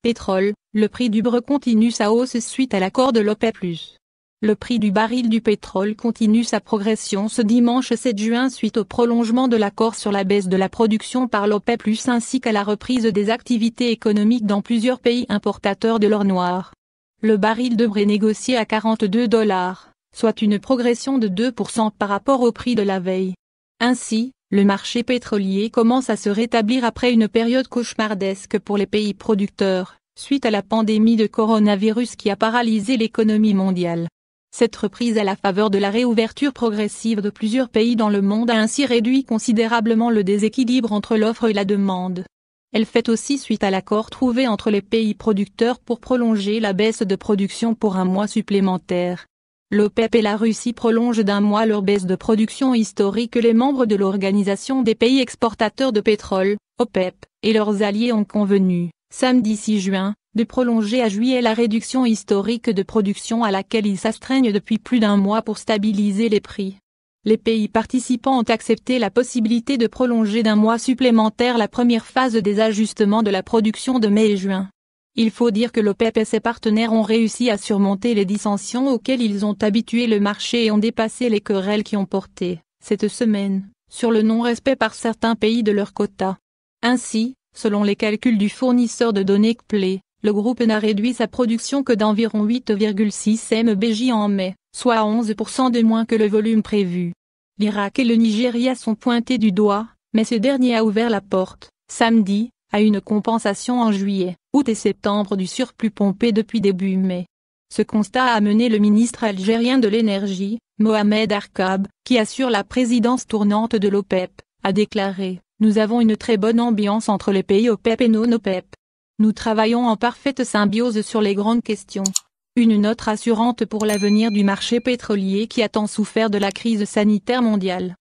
Pétrole, le prix du Brent continue sa hausse suite à l'accord de l'OPEP+. Le prix du baril du pétrole continue sa progression ce dimanche 7 juin suite au prolongement de l'accord sur la baisse de la production par l'OPEP+, ainsi qu'à la reprise des activités économiques dans plusieurs pays importateurs de l'or noir. Le baril de Brent négocié à $42, soit une progression de 2% par rapport au prix de la veille. Ainsi, le marché pétrolier commence à se rétablir après une période cauchemardesque pour les pays producteurs, suite à la pandémie de coronavirus qui a paralysé l'économie mondiale. Cette reprise à la faveur de la réouverture progressive de plusieurs pays dans le monde a ainsi réduit considérablement le déséquilibre entre l'offre et la demande. Elle fait aussi suite à l'accord trouvé entre les pays producteurs pour prolonger la baisse de production pour un mois supplémentaire. L'OPEP et la Russie prolongent d'un mois leur baisse de production historique. Les membres de l'Organisation des pays exportateurs de pétrole, OPEP, et leurs alliés ont convenu, samedi 6 juin, de prolonger à juillet la réduction historique de production à laquelle ils s'astreignent depuis plus d'un mois pour stabiliser les prix. Les pays participants ont accepté la possibilité de prolonger d'un mois supplémentaire la première phase des ajustements de la production de mai et juin. Il faut dire que l'OPEP et ses partenaires ont réussi à surmonter les dissensions auxquelles ils ont habitué le marché et ont dépassé les querelles qui ont porté, cette semaine, sur le non-respect par certains pays de leurs quotas. Ainsi, selon les calculs du fournisseur de données CPLE, le groupe n'a réduit sa production que d'environ 8,6 mbj en mai, soit 11% de moins que le volume prévu. L'Irak et le Nigeria sont pointés du doigt, mais ce dernier a ouvert la porte, samedi, à une compensation en juillet, août et septembre du surplus pompé depuis début mai. Ce constat a amené le ministre algérien de l'énergie, Mohamed Arkab, qui assure la présidence tournante de l'OPEP, a déclaré « Nous avons une très bonne ambiance entre les pays OPEP et non-OPEP. Nous travaillons en parfaite symbiose sur les grandes questions. » Une note rassurante pour l'avenir du marché pétrolier qui a tant souffert de la crise sanitaire mondiale.